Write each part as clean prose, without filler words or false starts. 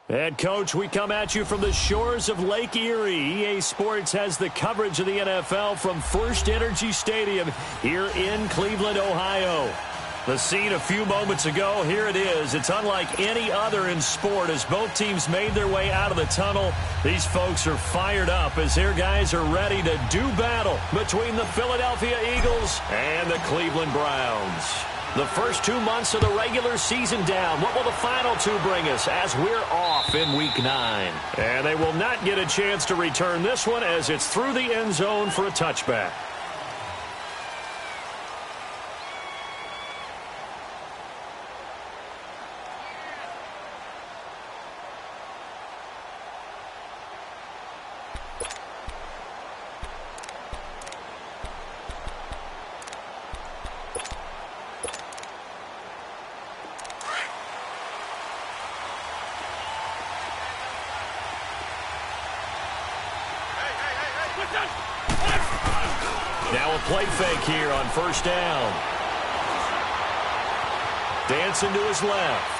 And, Coach, we come at you from the shores of Lake Erie. EA Sports has the coverage of the NFL from First Energy Stadium here in Cleveland, Ohio. The scene a few moments ago, here it is. It's unlike any other in sport as both teams made their way out of the tunnel. These folks are fired up as their guys are ready to do battle between the Philadelphia Eagles and the Cleveland Browns. The first 2 months of the regular season down. What will the final two bring us as we're off in Week 9? And they will not get a chance to return this one as it's through the end zone for a touchback. Now a play fake here on first down. Dancing to his left.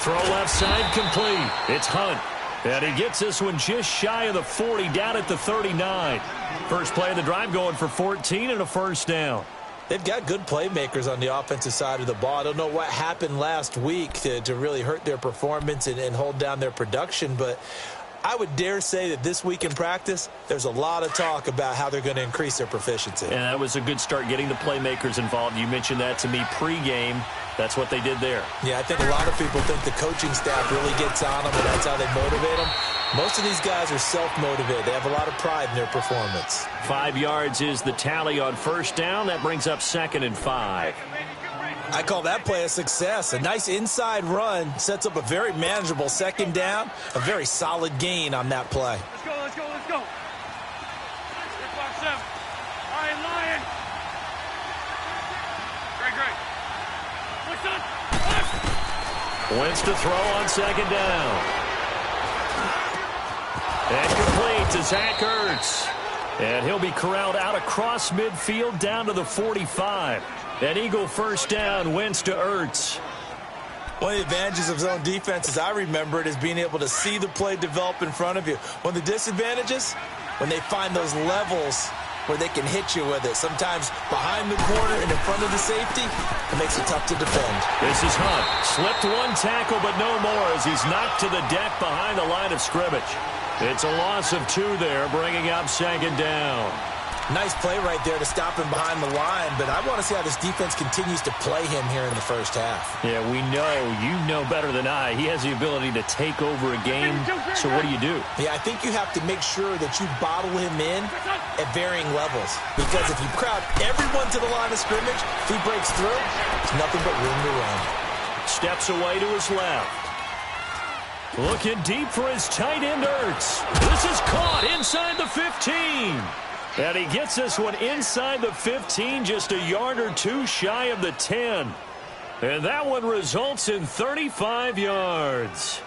Throw left side complete. It's Hunt. And he gets this one just shy of the 40, down at the 39. First play of the drive going for 14 and a first down. They've got good playmakers on the offensive side of the ball. I don't know what happened last week to really hurt their performance and hold down their production, but I would dare say that this week in practice, there's a lot of talk about how they're going to increase their proficiency. And that was a good start getting the playmakers involved. You mentioned that to me pregame. That's what they did there. Yeah, I think a lot of people think the coaching staff really gets on them, and that's how they motivate them. Most of these guys are self-motivated. They have a lot of pride in their performance. 5 yards is the tally on first down. That brings up 2nd and 5. I call that play a success. A nice inside run sets up a very manageable second down. A very solid gain on that play. Let's go, let's go, let's go. Good box 7. All right, Lion. Great. What's up? Wentz to throw on second down. And complete to Zach Ertz. And he'll be corralled out across midfield down to the 45. An Eagle first down, Wentz to Ertz. One of the advantages of zone defense, as I remember it, is being able to see the play develop in front of you. One of the disadvantages, when they find those levels where they can hit you with it. Sometimes behind the corner and in front of the safety, it makes it tough to defend. This is Hunt. Slipped one tackle, but no more as he's knocked to the deck behind the line of scrimmage. It's a loss of 2 there, bringing up second down. Nice play right there to stop him behind the line, but I want to see how this defense continues to play him here in the first half. Yeah, we know. You know better than I. He has the ability to take over a game, so what do? Yeah, I think you have to make sure that you bottle him in at varying levels, because if you crowd everyone to the line of scrimmage, if he breaks through, there's nothing but room to run. Steps away to his left. Looking deep for his tight end, Ertz. This is caught inside the 15. And he gets this one inside the 15, just a yard or 2 shy of the 10. And that one results in 35 yards.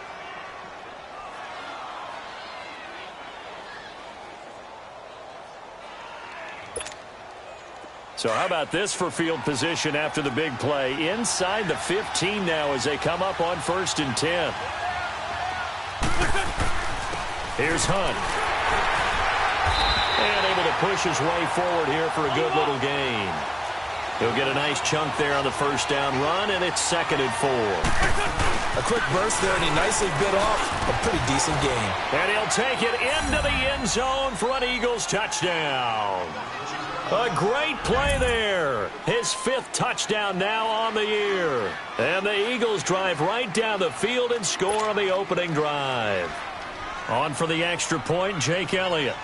So how about this for field position after the big play? Inside the 15 now as they come up on 1st and 10. Here's Hunt. And able to push his way forward here for a good little gain. He'll get a nice chunk there on the first down run, and it's 2nd and 4. A quick burst there, and he nicely bit off a pretty decent gain. And he'll take it into the end zone for an Eagles touchdown. A great play there. His 5th touchdown now on the year. And the Eagles drive right down the field and score on the opening drive. On for the extra point, Jake Elliott.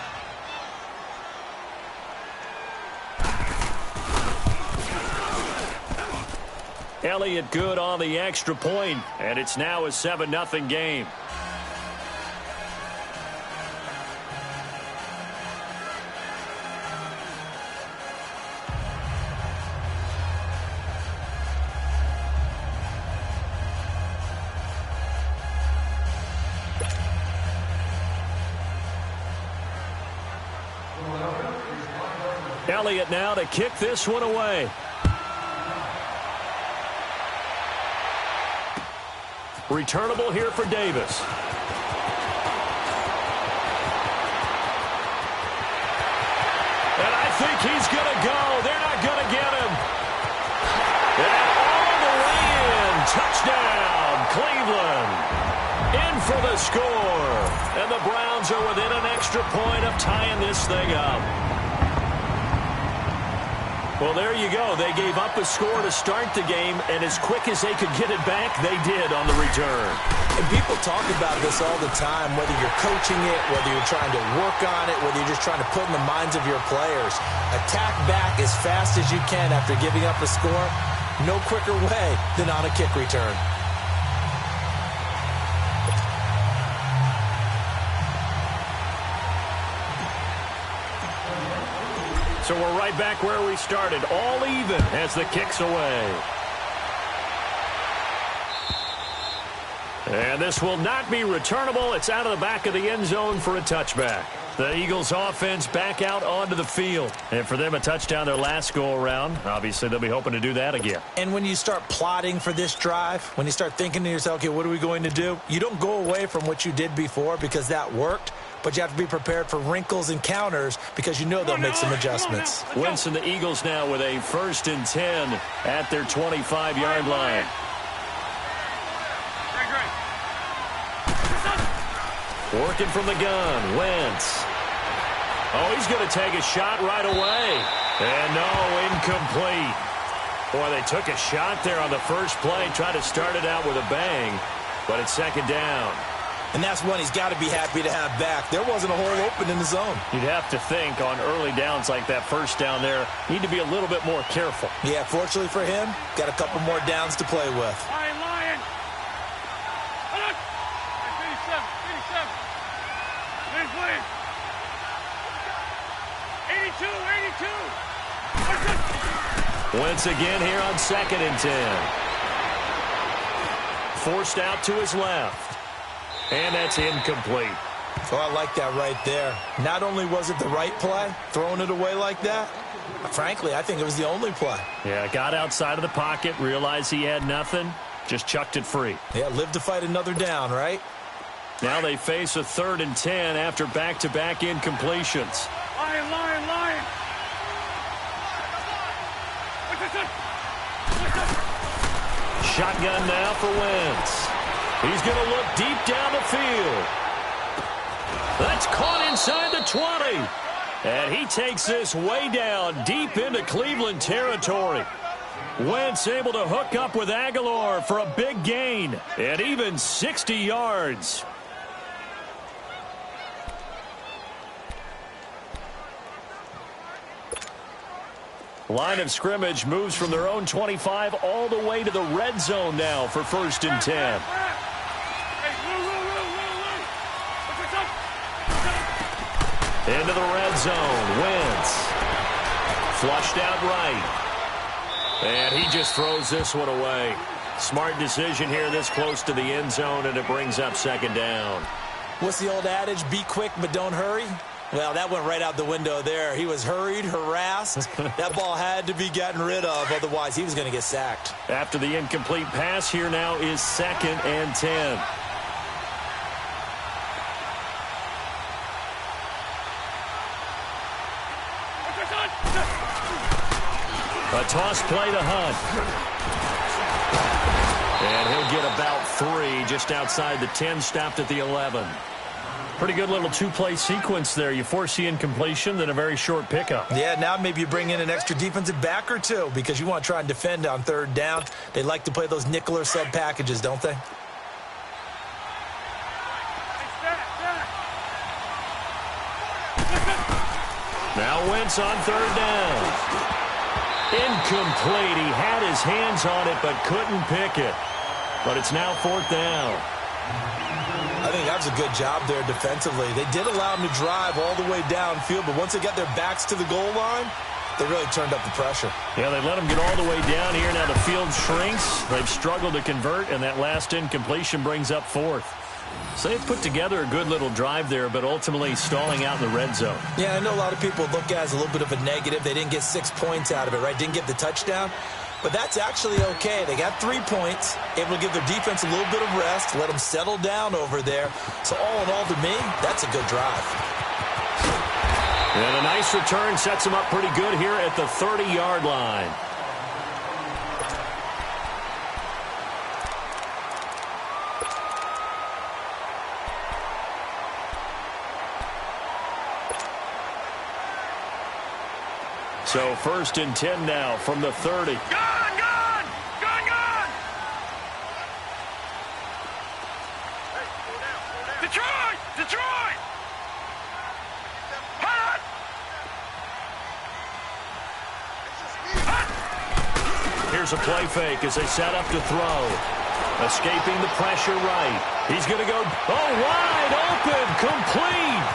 Elliott good on the extra point, and it's now a 7-0 game. Elliott now to kick this one away. Returnable here for Davis. And I think he's going to go. They're not going to get him. And all the way in. Touchdown, Cleveland. In for the score. And the Browns are within an extra point of tying this thing up. Well, there you go. They gave up a score to start the game, and as quick as they could get it back, they did on the return. And people talk about this all the time, whether you're coaching it, whether you're trying to work on it, whether you're just trying to put in the minds of your players. Attack back as fast as you can after giving up a score. No quicker way than on a kick return. So we're right back where we started, all even as the kick's away. And this will not be returnable. It's out of the back of the end zone for a touchback. The Eagles offense back out onto the field. And for them, a touchdown their last go-around. Obviously, they'll be hoping to do that again. And when you start plotting for this drive, when you start thinking to yourself, okay, what are we going to do? You don't go away from what you did before because that worked. But you have to be prepared for wrinkles and counters because you know they'll make some adjustments. Wentz and the Eagles now with a 1st and 10 at their 25-yard line. Working from the gun, Wentz. Oh, he's going to take a shot right away. And no, incomplete. Boy, they took a shot there on the first play, tried to start it out with a bang, but it's 2nd down. And that's one he's got to be happy to have back. There wasn't a hole open in the zone. You'd have to think on early downs like that first down there, need to be a little bit more careful. Yeah, fortunately for him, got a couple more downs to play with. Lion. 87. 82. Wentz again here on 2nd and 10. Forced out to his left. And that's incomplete. Oh, I like that right there. Not only was it the right play, throwing it away like that, frankly, I think it was the only play. Yeah, got outside of the pocket, realized he had nothing, just chucked it free. Yeah, live to fight another down, right? Now they face a 3rd and 10 after back-to-back incompletions. Lion. Shotgun now for Wentz. He's going to look deep down the field. That's caught inside the 20. And he takes this way down deep into Cleveland territory. Wentz able to hook up with Aguilar for a big gain at even 60 yards. Line of scrimmage moves from their own 25 all the way to the red zone now for 1st and 10. Into the red zone. Wentz. Flushed out right. And he just throws this one away. Smart decision here this close to the end zone, and it brings up 2nd down. What's the old adage? Be quick, but don't hurry. Well, that went right out the window there. He was hurried, harassed. That ball had to be gotten rid of, otherwise he was going to get sacked. After the incomplete pass, here now is 2nd and 10. A toss play to Hunt. And he'll get about 3 just outside the 10, stopped at the 11. Pretty good little 2-play sequence there. You force the incompletion, then a very short pickup. Yeah, now maybe you bring in an extra defensive back or two because you want to try and defend on 3rd down. They like to play those nickel or sub packages, don't they? Now Wentz on 3rd down. Incomplete. He had his hands on it but couldn't pick it. But it's now 4th down. I think that was a good job there defensively. They did allow him to drive all the way downfield, but once they got their backs to the goal line, they really turned up the pressure. Yeah, they let him get all the way down here. Now the field shrinks. They've struggled to convert, and that last incompletion brings up 4th. So they've put together a good little drive there, but ultimately stalling out in the red zone. Yeah, I know a lot of people look at it as a little bit of a negative. They didn't get 6 points out of it, right? Didn't get the touchdown. But that's actually okay. They got 3 points, able to give their defense a little bit of rest, let them settle down over there. So all in all, to me, that's a good drive. And a nice return sets them up pretty good here at the 30-yard line. So 1st and 10 now from the 30. Gone! Gone! Gone! Gone! Detroit! Detroit! Hot! Here's a play fake as they set up to throw. Escaping the pressure right. He's going to go, wide open, complete.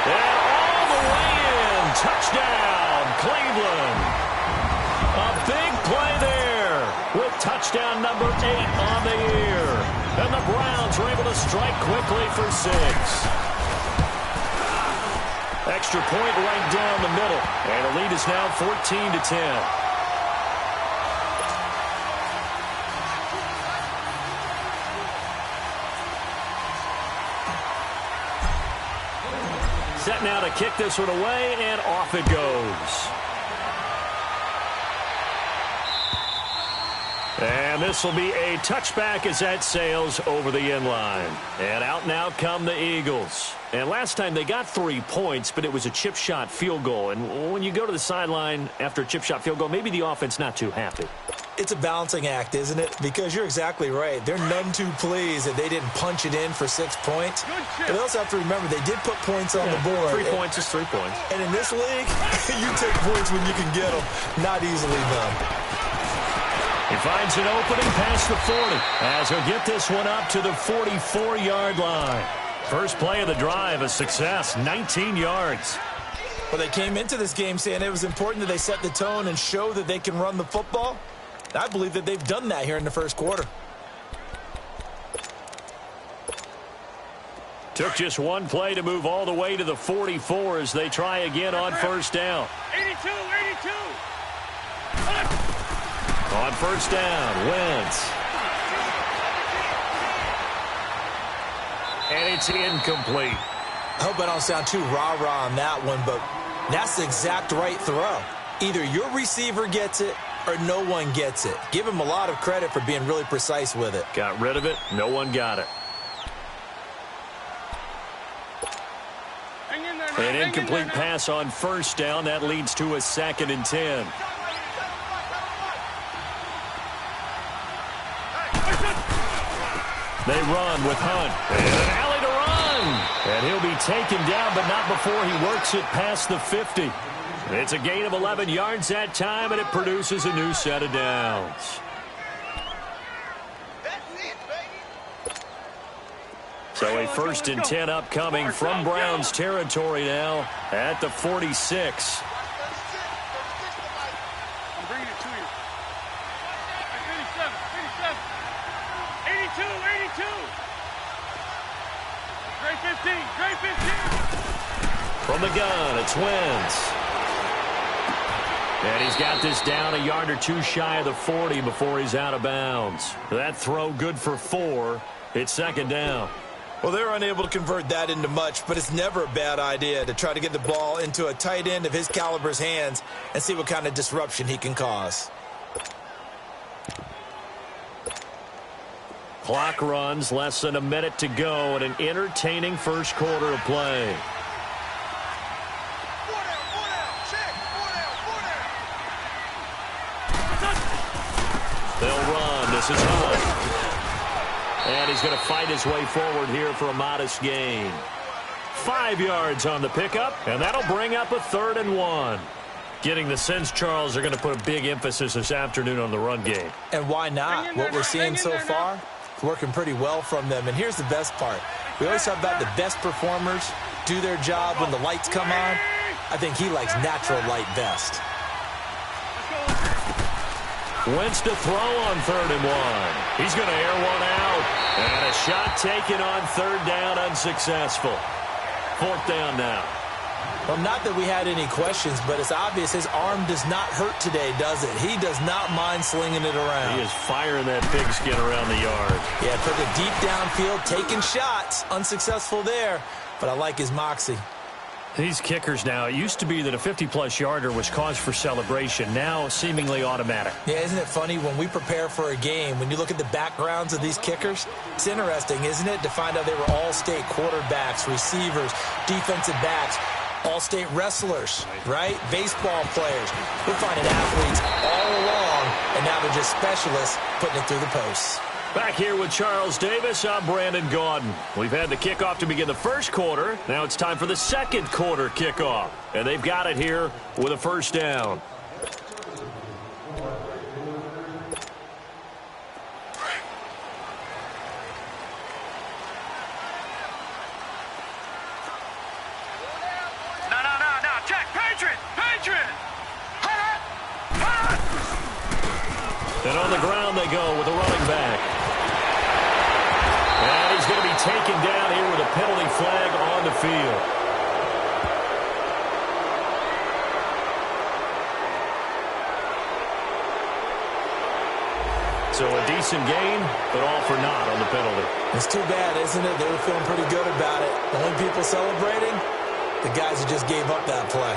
And all the way in. Touchdown, Cleveland. A big play there with touchdown number 8 on the year. And the Browns were able to strike quickly for 6. Extra point right down the middle. And the lead is now 14-10. Set now to kick this one away, and off it goes. And this will be a touchback as that sails over the end line. And out now come the Eagles. And last time they got 3 points, but it was a chip shot field goal. And when you go to the sideline after a chip shot field goal, maybe the offense not too happy. It's a balancing act, isn't it? Because you're exactly right. They're none too pleased that they didn't punch it in for 6 points. But they also have to remember they did put points on the board. 3 points is 3 points. And in this league, you take points when you can get them. Not easily done. He finds an opening past the 40 as he'll get this one up to the 44-yard line. First play of the drive, a success, 19 yards. Well, they came into this game saying it was important that they set the tone and show that they can run the football. I believe that they've done that here in the first quarter. Took just one play to move all the way to the 44 as they try again on first down. 82, 82. On first down, Wentz. And it's incomplete. I hope I don't sound too rah-rah on that one, but that's the exact right throw. Either your receiver gets it or no one gets it. Give him a lot of credit for being really precise with it. Got rid of it. No one got it. An incomplete pass on first down. That leads to a 2nd and 10. They run with Hunt. And an alley to run. And he'll be taken down, but not before he works it past the 50. It's a gain of 11 yards that time, and it produces a new set of downs. So a 1st and 10 upcoming from Browns territory now at the 46. I'm bringing it to you. 87, 87. 82, 82. Great 15, great 15. From the gun, it's Wentz. And he's got this down a yard or 2 shy of the 40 before he's out of bounds. That throw good for 4. It's 2nd down. Well, they're unable to convert that into much, but it's never a bad idea to try to get the ball into a tight end of his caliber's hands and see what kind of disruption he can cause. Clock runs, less than a minute to go, and an entertaining first quarter of play. They'll run. This is Hunt. And he's going to fight his way forward here for a modest gain. 5 yards on the pickup, and that'll bring up a 3rd and 1. Getting the sense, Charles, they're going to put a big emphasis this afternoon on the run game. And why not? What we're seeing so far, working pretty well from them. And here's the best part. We always talk about the best performers do their job when the lights come on. I think he likes natural light best. Wentz to throw on 3rd and 1. He's going to air one out. And a shot taken on 3rd down, unsuccessful. 4th down now. Well, not that we had any questions, but it's obvious his arm does not hurt today, does it? He does not mind slinging it around. He is firing that pigskin around the yard. Yeah, took it deep downfield, taking shots. Unsuccessful there, but I like his moxie. These kickers now, it used to be that a 50-plus yarder was cause for celebration. Now, seemingly automatic. Yeah, isn't it funny when we prepare for a game, when you look at the backgrounds of these kickers, it's interesting, isn't it, to find out they were all-state quarterbacks, receivers, defensive backs, all-state wrestlers, right? Baseball players. We're finding athletes all along, and now they're just specialists putting it through the posts. Back here with Charles Davis, I'm Brandon Gaudin. We've had the kickoff to begin the first quarter. Now it's time for the second quarter kickoff. And they've got it here with a first down. No. Check. Patriot. And on the ground they go with a running back. And he's going to be taken down here with a penalty flag on the field. So a decent gain, but all for naught on the penalty. It's too bad, isn't it? They were feeling pretty good about it. The only people celebrating, the guys who just gave up that play.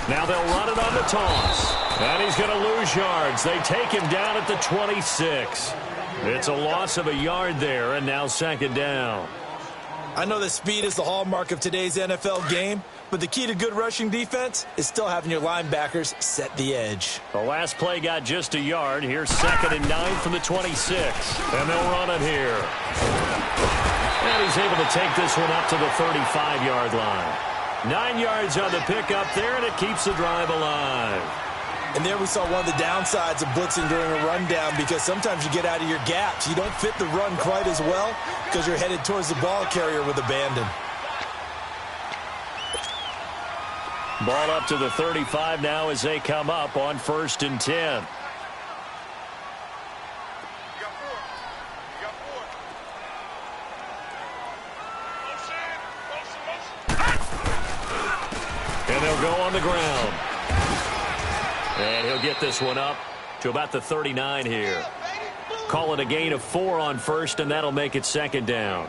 Now they'll run it on the toss. And he's going to lose yards. They take him down at the 26. It's a loss of a yard there, and now second down. I know that speed is the hallmark of today's NFL game, but the key to good rushing defense is still having your linebackers set the edge. The last play got just a yard. Here's 2nd and 9 from the 26. And they'll run it here. And he's able to take this one up to the 35-yard line. 9 yards on the pickup there, and it keeps the drive alive. And there we saw one of the downsides of blitzing during a rundown, because sometimes you get out of your gaps. You don't fit the run quite as well because you're headed towards the ball carrier with abandon. Ball up to the 35 now as they come up on 1st and 10. And they'll go on the ground. And he'll get this one up to about the 39 here. Call it a gain of 4 on 1st, and that'll make it 2nd down.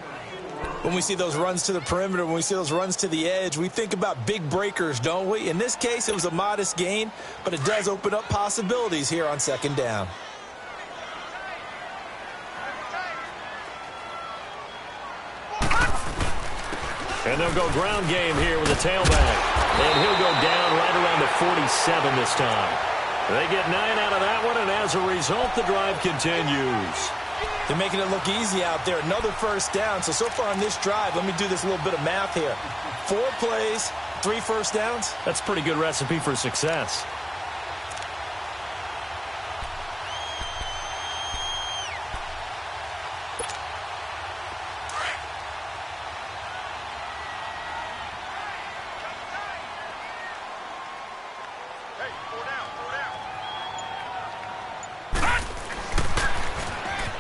When we see those runs to the perimeter, when we see those runs to the edge, we think about big breakers, don't we? In this case, it was a modest gain, but it does open up possibilities here on 2nd down. And they'll go ground game here with a tailback. And he'll go down right around the 47 this time. They get 9 out of that one, and as a result, the drive continues. They're making it look easy out there. Another first down. So far on this drive, let me do this little bit of math here. 4 plays, 3 first downs. That's a pretty good recipe for success.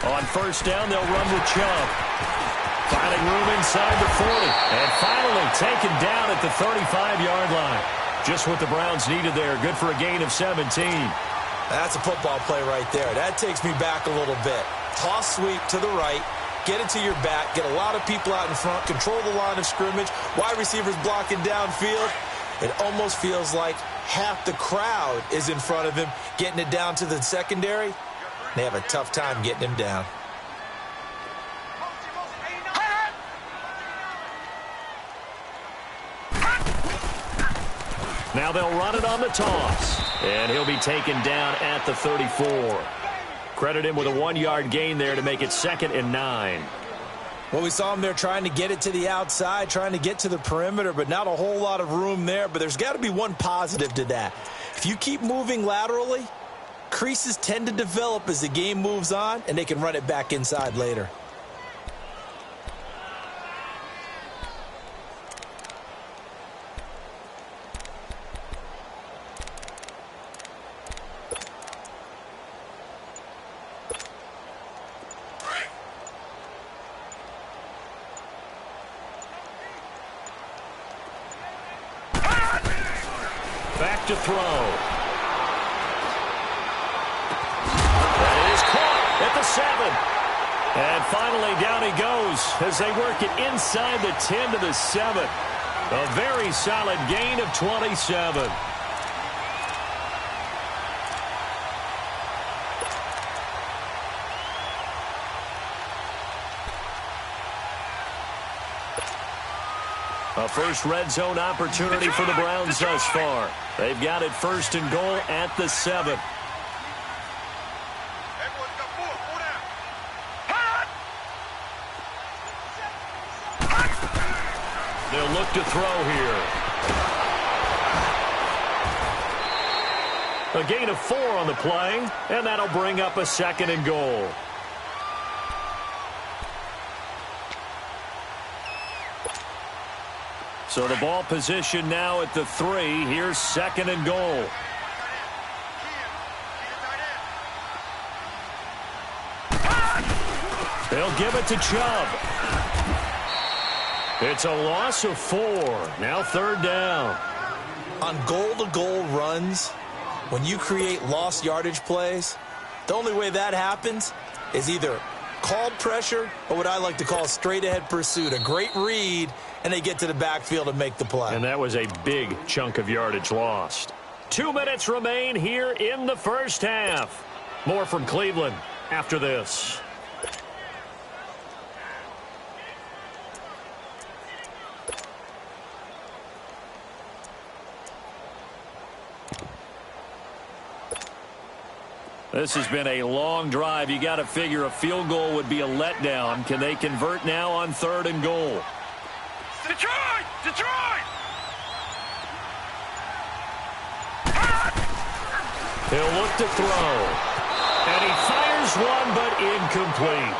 On 1st down, they'll run with Chubb. Finding room inside the 40. And finally taken down at the 35-yard line. Just what the Browns needed there. Good for a gain of 17. That's a football play right there. That takes me back a little bit. Toss sweep to the right. Get it to your back. Get a lot of people out in front. Control the line of scrimmage. Wide receivers blocking downfield. It almost feels like half the crowd is in front of him, getting it down to the secondary. They have a tough time getting him down. Now they'll run it on the toss. And he'll be taken down at the 34. Credit him with a 1-yard gain there to make it 2nd and 9. Well, we saw him there trying to get it to the outside, trying to get to the perimeter, but not a whole lot of room there. But there's got to be one positive to that. If you keep moving laterally, creases tend to develop as the game moves on, and they can run it back inside later. Back to throw. That is caught at the 7. And finally down he goes as they work it inside the 10 to the 7. A very solid gain of 27. A first red zone opportunity for the Browns thus far. They've got it 1st and goal at the 7. They'll look to throw here. A gain of 4 on the play, and that'll bring up a 2nd and goal. So the ball position now at the 3. Here's 2nd and goal. They'll give it to Chubb. It's a loss of 4. Now 3rd down. On goal-to-goal runs, when you create lost yardage plays, the only way that happens is either called pressure or what I like to call straight-ahead pursuit. A great read, and they get to the backfield and make the play. And that was a big chunk of yardage lost. 2 minutes remain here in the first half. More from Cleveland after this. This has been a long drive. You got to figure a field goal would be a letdown. Can they convert now on 3rd and goal? Detroit! Detroit! He'll look to throw. And he fires one, but incomplete.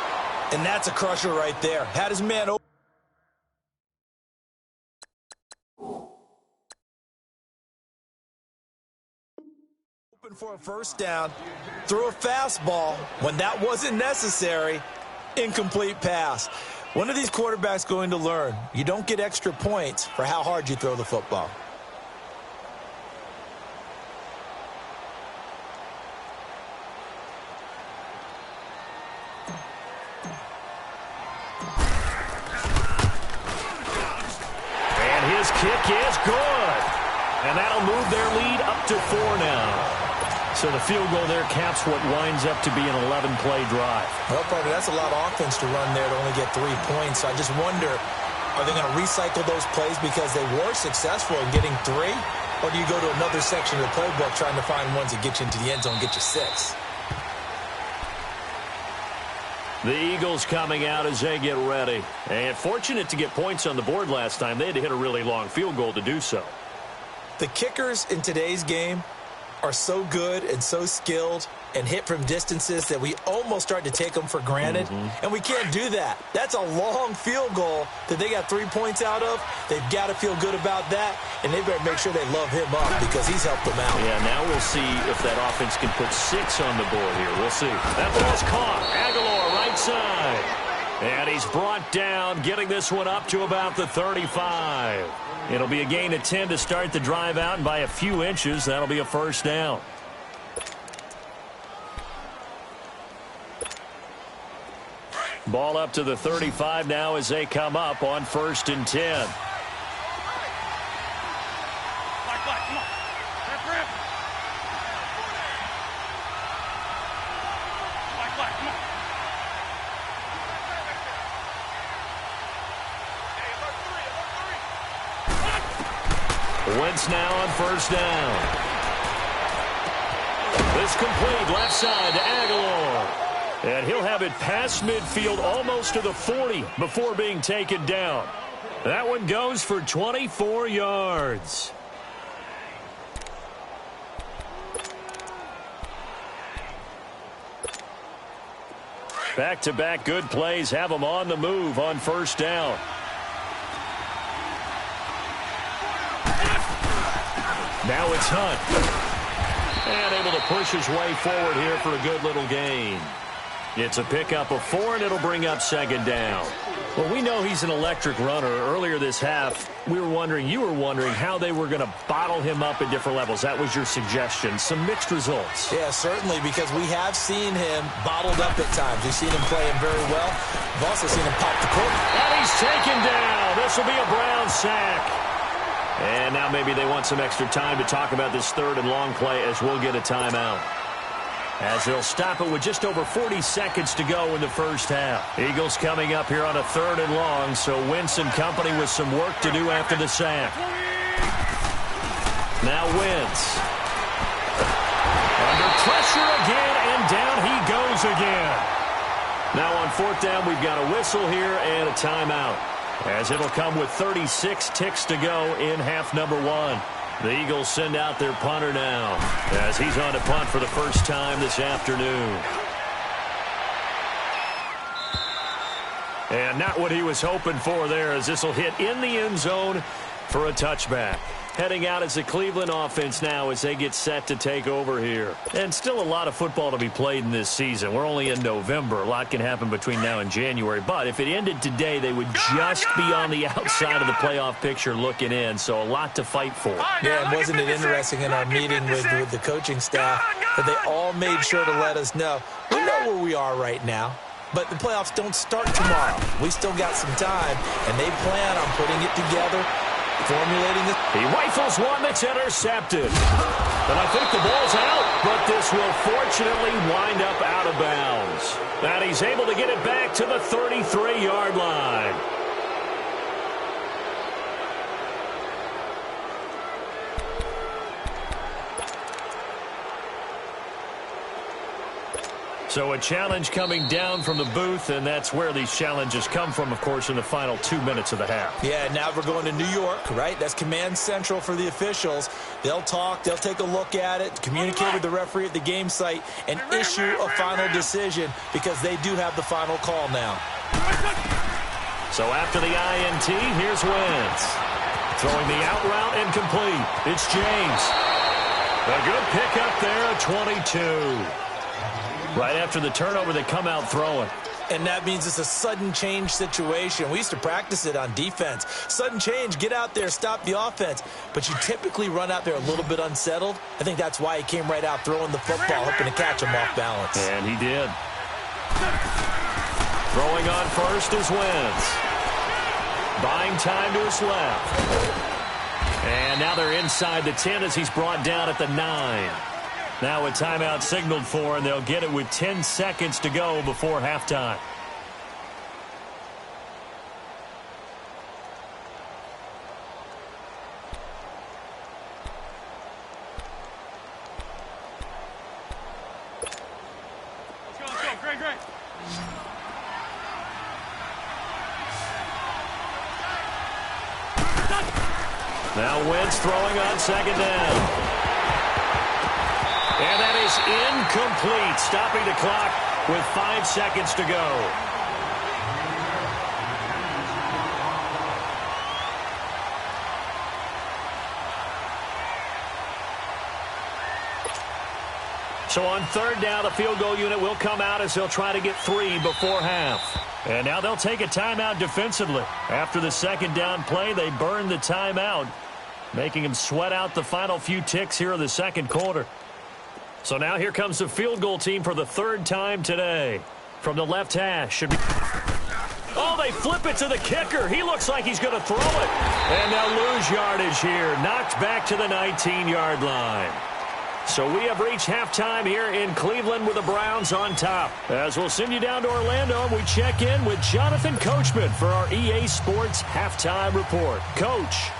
And that's a crusher right there. Had his man open for a first down, threw a fastball when that wasn't necessary, incomplete pass. One of these quarterbacks going to learn, you don't get extra points for how hard you throw the football. And his kick is good. And that'll move their lead up to 4 now. So the field goal there caps what winds up to be an 11-play drive. Well, partner, that's a lot of offense to run there to only get 3 points. So I just wonder, are they going to recycle those plays because they were successful in getting 3? Or do you go to another section of the playbook trying to find ones that get you into the end zone, get you 6? The Eagles coming out as they get ready. And fortunate to get points on the board last time. They had to hit a really long field goal to do so. The kickers in today's game are so good and so skilled and hit from distances that we almost start to take them for granted. And we can't do that. That's a long field goal that they got 3 points out of. They've got to feel good about that, and they better make sure they love him up because he's helped them out. Yeah, now we'll see if that offense can put 6 on the board here. We'll see. That ball's caught. Aguilar right side. And he's brought down, getting this one up to about the 35. It'll be a gain of 10 to start the drive out, and by a few inches, that'll be a first down. Ball up to the 35 now as they come up on 1st and 10. Come on. Rip. Come on. Wentz now on 1st down. This complete left side to Aguilar. And he'll have it past midfield almost to the 40 before being taken down. That one goes for 24 yards. Back-to-back good plays have them on the move on first down. Now it's Hunt. And able to push his way forward here for a good little gain. It's a pickup of 4, and it'll bring up second down. Well, we know he's an electric runner. Earlier this half, you were wondering how they were going to bottle him up at different levels. That was your suggestion. Some mixed results. Yeah, certainly, because we have seen him bottled up at times. We've seen him playing very well. We've also seen him pop the quarterback. And he's taken down. This will be a Brown sack. And now maybe they want some extra time to talk about this third and long play as we'll get a timeout. As they'll stop it with just over 40 seconds to go in the first half. Eagles coming up here on a third and long, so Wentz and company with some work to do after the sack. Now Wentz. Under pressure again, and down he goes again. Now on fourth down, we've got a whistle here and a timeout, as it'll come with 36 ticks to go in half number 1. The Eagles send out their punter now, as he's on to punt for the first time this afternoon. And not what he was hoping for there, as this will hit in the end zone for a touchback. Heading out as the Cleveland offense now as they get set to take over here. And still a lot of football to be played in this season. We're only in November. A lot can happen between now and January. But if it ended today, they would just be on the outside of the playoff picture looking in. So a lot to fight for. Yeah, and wasn't it interesting in our meeting with the coaching staff that they all made sure to let us know, we know where we are right now, but the playoffs don't start tomorrow. We still got some time, and they plan on putting it together, formulating it. He rifles one that's intercepted. And I think the ball's out, but this will fortunately wind up out of bounds. And he's able to get it back to the 33-yard line. So a challenge coming down from the booth, and that's where these challenges come from, of course, in the final 2 minutes of the half. Yeah, now we're going to New York, right? That's command central for the officials. They'll talk, they'll take a look at it, communicate with the referee at the game site, and issue a final decision because they do have the final call now. So after the INT, here's Wentz. Throwing the out route and complete. It's James. A good pickup there at 22. Right after the turnover, they come out throwing. And that means it's a sudden change situation. We used to practice it on defense. Sudden change, get out there, stop the offense. But you typically run out there a little bit unsettled. I think that's why he came right out throwing the football, hoping to catch him off balance. And he did. Throwing on first is Wentz. Buying time to his left. And now they're inside the 10 as he's brought down at the 9. Now a timeout signaled for, and they'll get it with 10 seconds to go before halftime. Let's go. Great. Now Wentz throwing on second down. And that is incomplete, stopping the clock with 5 seconds to go. So on third down, the field goal unit will come out as they'll try to get 3 before half. And now they'll take a timeout defensively. After the second down play, they burn the timeout, making them sweat out the final few ticks here in the second quarter. So now here comes the field goal team for the third time today. From the left hash. Should be. Oh, they flip it to the kicker. He looks like he's going to throw it. And they'll lose yardage here. Knocked back to the 19-yard line. So we have reached halftime here in Cleveland with the Browns on top. As we'll send you down to Orlando, and we check in with Jonathan Coachman for our EA Sports Halftime Report. Coach.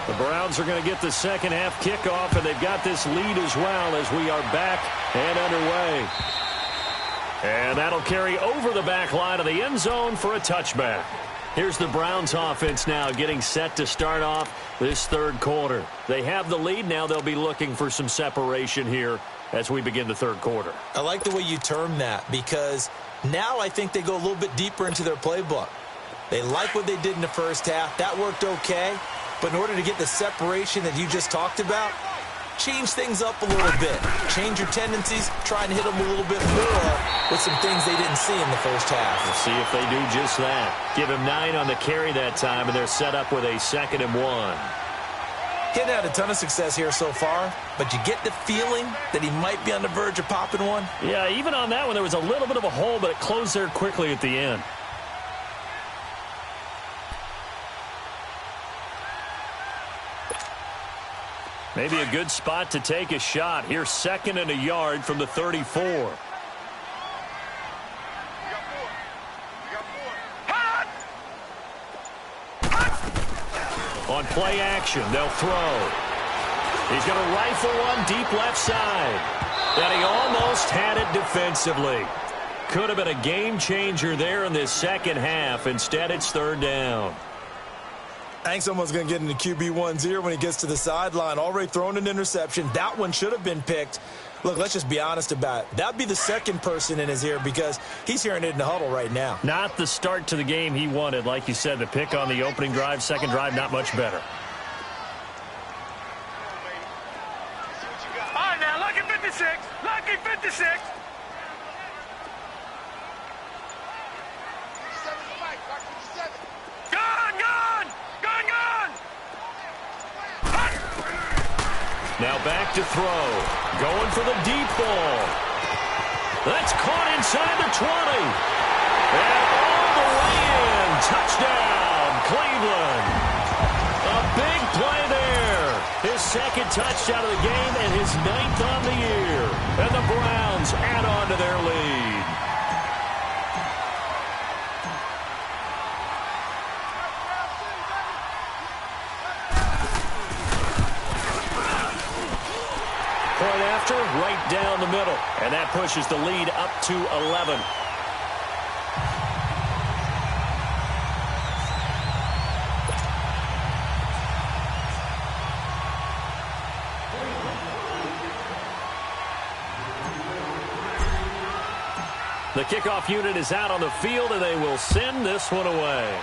The Browns are going to get the second half kickoff, and they've got this lead as well as we are back and underway. And that'll carry over the back line of the end zone for a touchback. Here's the Browns offense now getting set to start off this third quarter. They have the lead. Now they'll be looking for some separation here as we begin the third quarter. I like the way you term that, because now I think they go a little bit deeper into their playbook. They like what they did in the first half. That worked okay. But in order to get the separation that you just talked about, change things up a little bit. Change your tendencies. Try and hit them a little bit more with some things they didn't see in the first half. We'll see if they do just that. Give him 9 on the carry that time, and they're set up with a 2nd and 1. He's had a ton of success here so far, but you get the feeling that he might be on the verge of popping one. Yeah, even on that one, there was a little bit of a hole, but it closed there quickly at the end. Maybe a good spot to take a shot. Here's 2nd and a yard from the 34. On play action, they'll throw. He's going to rifle one deep left side. And he almost had it defensively. Could have been a game changer there in this second half. Instead, it's 3rd down. I think someone's going to get into QB1-0 when he gets to the sideline. Already thrown an interception. That one should have been picked. Look, let's just be honest about it. That would be the second person in his ear because he's hearing it in the huddle right now. Not the start to the game he wanted. Like you said, the pick on the opening drive, second drive, not much better. All right, now, lucky 56. Lucky 56. Now back to throw. Going for the deep ball. That's caught inside the 20. And all the way in. Touchdown, Cleveland. A big play there. His 2nd touchdown of the game and his 9th on the year. And the Browns add on to their lead. Point after, right down the middle. And that pushes the lead up to 11. The kickoff unit is out on the field, and they will send this one away.